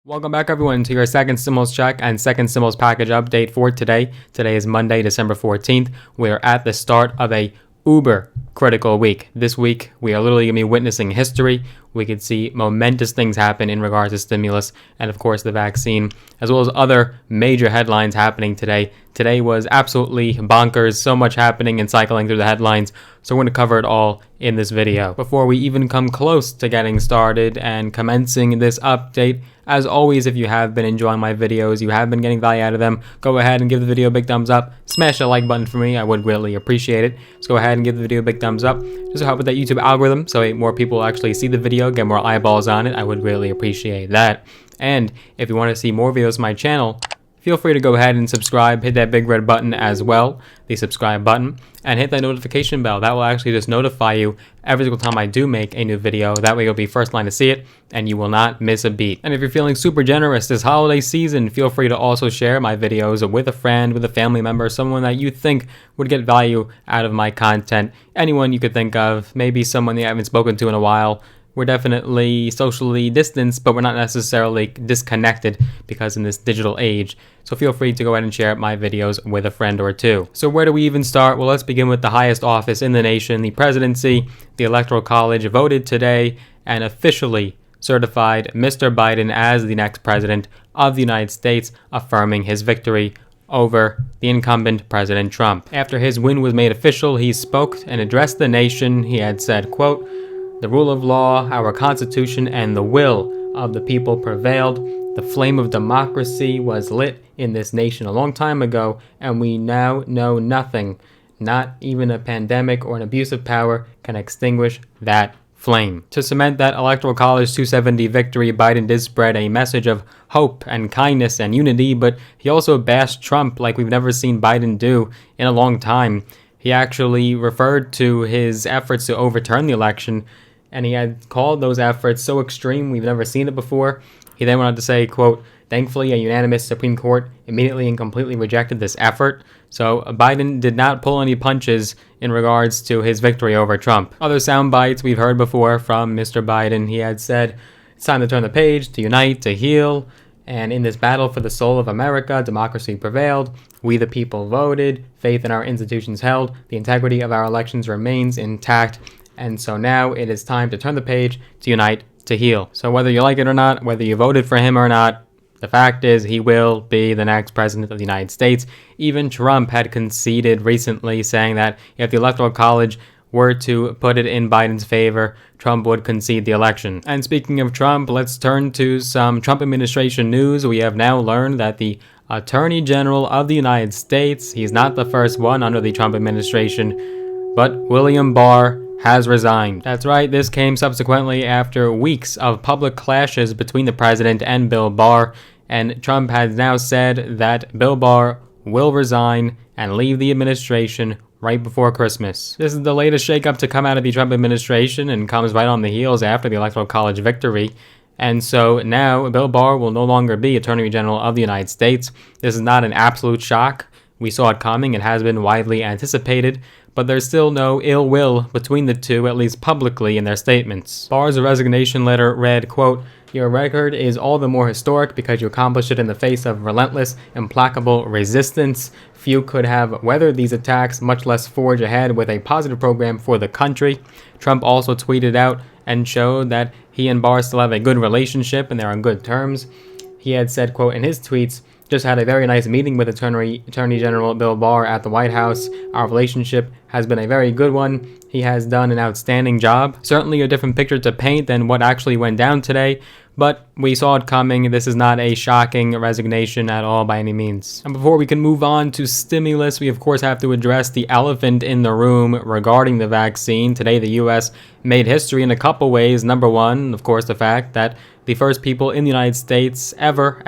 Welcome back everyone to your second stimulus check and second stimulus package update for today. Today is Monday, December 14th. We are at the start of a uber critical week. This week, we are literally going to be witnessing history. We could see momentous things happen in regards to stimulus and, of course, the vaccine, as well as other major headlines happening today. Today was absolutely bonkers, so much happening and cycling through the headlines, so we're going to cover it all in this video. Before we even come close to getting started and commencing this update, as always, if you have been enjoying my videos, you have been getting value out of them, go ahead and give the video a big thumbs up. Smash the like button for me, I would really appreciate it. So go ahead and give the video a big thumbs up, just to help with that YouTube algorithm, so more people will actually see the video, get more eyeballs on it. I would really appreciate that. And if you want to see more videos on my channel, feel free to go ahead and subscribe, hit that big red button as well, the subscribe button, and hit that notification bell. That will actually just notify you every single time I do make a new video. That way you'll be first line to see it, and you will not miss a beat. And if you're feeling super generous this holiday season, feel free to also share my videos with a friend, with a family member, someone that you think would get value out of my content. Anyone you could think of, maybe someone you haven't spoken to in a while. We're definitely socially distanced, but we're not necessarily disconnected because in this digital age. So feel free to go ahead and share my videos with a friend or two. So where do we even start? Well, let's begin with the highest office in the nation, the presidency. The Electoral College voted today and officially certified Mr. Biden as the next president of the United States, affirming his victory over the incumbent President Trump. After his win was made official, he spoke and addressed the nation. He had said, quote, "The rule of law, our Constitution, and the will of the people prevailed. The flame of democracy was lit in this nation a long time ago, and we now know nothing, not even a pandemic or an abuse of power, can extinguish that flame." To cement that Electoral College 270 victory, Biden did spread a message of hope and kindness and unity, but he also bashed Trump like we've never seen Biden do in a long time. He actually referred to his efforts to overturn the election, and he had called those efforts so extreme we've never seen it before. He then went on to say, quote, "Thankfully, a unanimous Supreme Court immediately and completely rejected this effort." So Biden did not pull any punches in regards to his victory over Trump. Other sound bites we've heard before from Mr. Biden. He had said, "It's time to turn the page, to unite, to heal. And in this battle for the soul of America, democracy prevailed. We the people voted. Faith in our institutions held. The integrity of our elections remains intact. And so now it is time to turn the page, to unite, to heal." So whether you like it or not, whether you voted for him or not, the fact is he will be the next president of the United States. Even Trump had conceded recently, saying that if the Electoral College were to put it in Biden's favor, Trump would concede the election. And speaking of Trump, let's turn to some Trump administration news. We have now learned that the Attorney General of the United States, he's not the first one under the Trump administration, but William Barr has resigned. That's right, this came subsequently after weeks of public clashes between the president and Bill Barr, and Trump has now said that Bill Barr will resign and leave the administration right before Christmas. This is the latest shakeup to come out of the Trump administration and comes right on the heels after the Electoral College victory. And so now Bill Barr will no longer be Attorney General of the United States. This is not an absolute shock. We saw it coming. It has been widely anticipated, but there's still no ill will between the two, at least publicly in their statements. Barr's resignation letter read, quote, "Your record is all the more historic because you accomplished it in the face of relentless, implacable resistance. Few could have weathered these attacks, much less forge ahead with a positive program for the country." Trump also tweeted out and showed that he and Barr still have a good relationship and they're on good terms. He had said, quote, in his tweets, "Just had a very nice meeting with Attorney General Bill Barr at the White House. Our relationship has been a very good one. He has done an outstanding job." Certainly a different picture to paint than what actually went down today, but we saw it coming. This is not a shocking resignation at all by any means. And before we can move on to stimulus, we of course have to address the elephant in the room regarding the vaccine. Today, the U.S. made history in a couple ways. Number one, of course, the fact that the first people in the United States ever,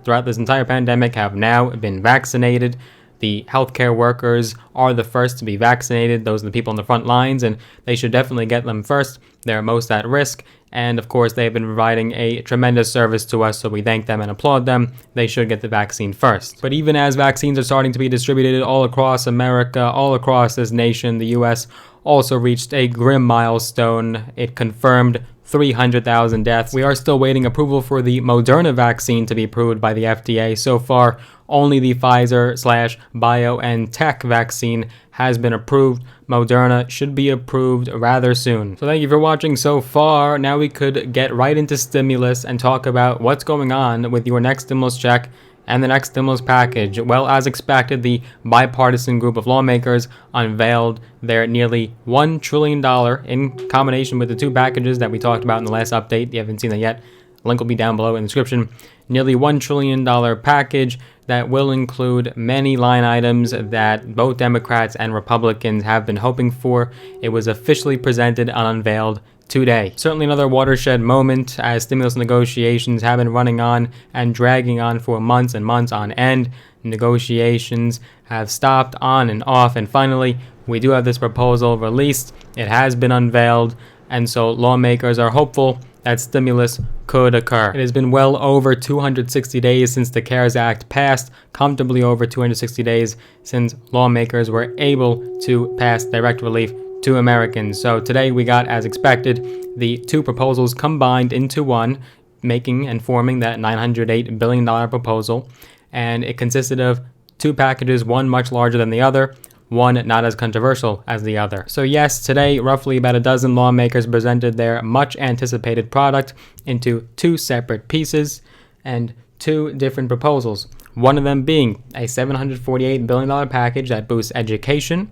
throughout this entire pandemic have now been vaccinated. The healthcare workers are the first to be vaccinated. Those are the people on the front lines, and they should definitely get them first. They're most at risk. And of course, they've been providing a tremendous service to us, so we thank them and applaud them. They should get the vaccine first. But even as vaccines are starting to be distributed all across America, all across this nation, the U.S. also reached a grim milestone. It confirmed 300,000 deaths. We are still waiting approval for the Moderna vaccine to be approved by the FDA. So far, only the Pfizer/BioNTech vaccine has been approved. Moderna should be approved rather soon. So thank you for watching so far. Now we could get right into stimulus and talk about what's going on with your next stimulus check and the next stimulus package. Well, as expected, the bipartisan group of lawmakers unveiled their nearly $1 trillion in combination with the two packages that we talked about in the last update. If you haven't seen that yet, link will be down below in the description. Nearly $1 trillion package that will include many line items that both Democrats and Republicans have been hoping for. It was officially presented and unveiled today. Certainly another watershed moment, as stimulus negotiations have been running on and dragging on for months and months on end. Negotiations have stopped on and off, and finally we do have this proposal released. It has been unveiled, and so lawmakers are hopeful that stimulus could occur. It has been well over 260 days since the CARES Act passed, comfortably over 260 days since lawmakers were able to pass direct relief to Americans. So today we got, as expected, the two proposals combined into one, making and forming that $908 billion proposal. And it consisted of two packages, one much larger than the other, one not as controversial as the other. So yes, today roughly about a dozen lawmakers presented their much anticipated product into two separate pieces and two different proposals. One of them being a $748 billion package that boosts education,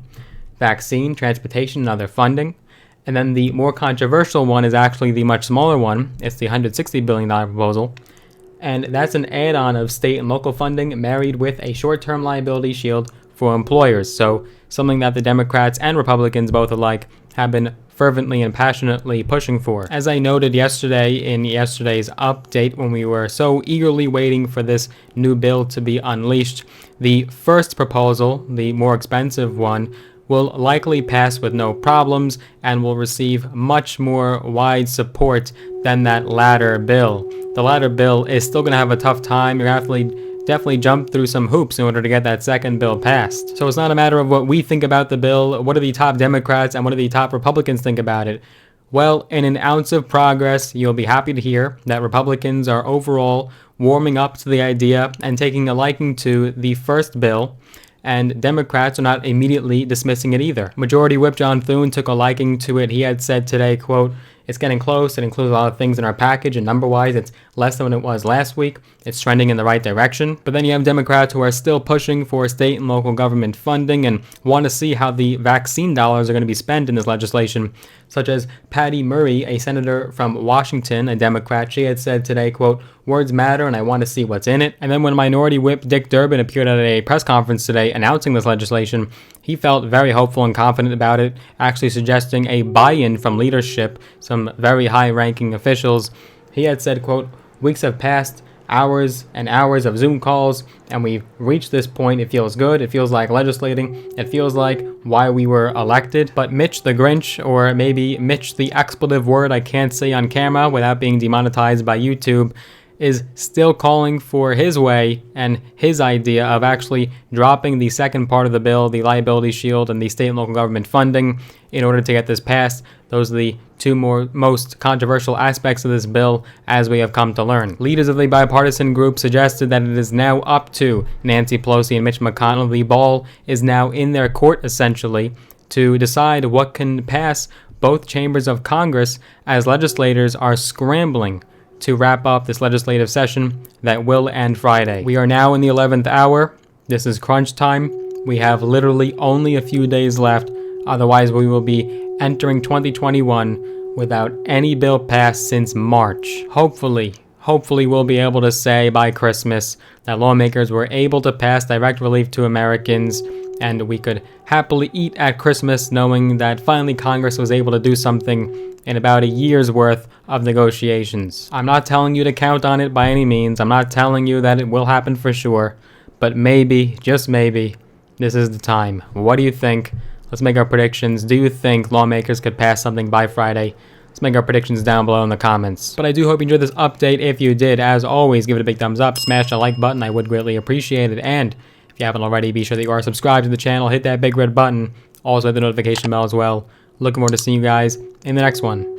vaccine, transportation, and other funding. And then the more controversial one is actually the much smaller one. It's the $160 billion proposal. And that's an add-on of state and local funding married with a short-term liability shield for employers. So something that the Democrats and Republicans both alike have been fervently and passionately pushing for. As I noted yesterday in yesterday's update, when we were so eagerly waiting for this new bill to be unleashed, the first proposal, the more expensive one, will likely pass with no problems and will receive much more wide support than that latter bill. The latter bill is still going to have a tough time. You're definitely jump through some hoops in order to get that second bill passed. So it's not a matter of what we think about the bill, what do the top Democrats and what do the top Republicans think about it. Well, in an ounce of progress, you'll be happy to hear that Republicans are overall warming up to the idea and taking a liking to the first bill, and Democrats are not immediately dismissing it either. Majority Whip John Thune took a liking to it. He had said today, quote, "It's getting close. It includes a lot of things in our package, and number-wise, it's less than what it was last week. It's trending in the right direction." But then you have Democrats who are still pushing for state and local government funding and want to see how the vaccine dollars are going to be spent in this legislation, such as Patty Murray, a senator from Washington, a Democrat. She had said today, quote, "Words matter, and I want to see what's in it." And then when Minority Whip Dick Durbin appeared at a press conference today announcing this legislation, he felt very hopeful and confident about it, actually suggesting a buy-in from leadership, some very high-ranking officials. He had said, quote, "Weeks have passed, hours and hours of Zoom calls, and we've reached this point. It feels good. It feels like legislating. It feels like why we were elected." But Mitch the Grinch, or maybe Mitch the expletive word I can't say on camera without being demonetized by YouTube, is still calling for his way and his idea of actually dropping the second part of the bill, the liability shield and the state and local government funding, in order to get this passed. Those are the two most controversial aspects of this bill, as we have come to learn. Leaders of the bipartisan group suggested that it is now up to Nancy Pelosi and Mitch McConnell. The ball is now in their court, essentially, to decide what can pass both chambers of Congress, as legislators are scrambling to wrap up this legislative session that will end Friday. We are now in the 11th hour. This is crunch time. We have literally only a few days left. Otherwise, we will be entering 2021 without any bill passed since March. Hopefully we'll be able to say by Christmas that lawmakers were able to pass direct relief to Americans, and we could happily eat at Christmas knowing that finally Congress was able to do something in about a year's worth of negotiations. I'm not telling you to count on it by any means. I'm not telling you that it will happen for sure, but maybe, just maybe, this is the time. What do you think? Let's make our predictions. Do you think lawmakers could pass something by Friday? Let's make our predictions down below in the comments. But I do hope you enjoyed this update. If you did, as always, give it a big thumbs up, smash the like button. I would greatly appreciate it. And if you haven't already, be sure that you are subscribed to the channel. Hit that big red button. Also hit the notification bell as well. Looking forward to seeing you guys in the next one.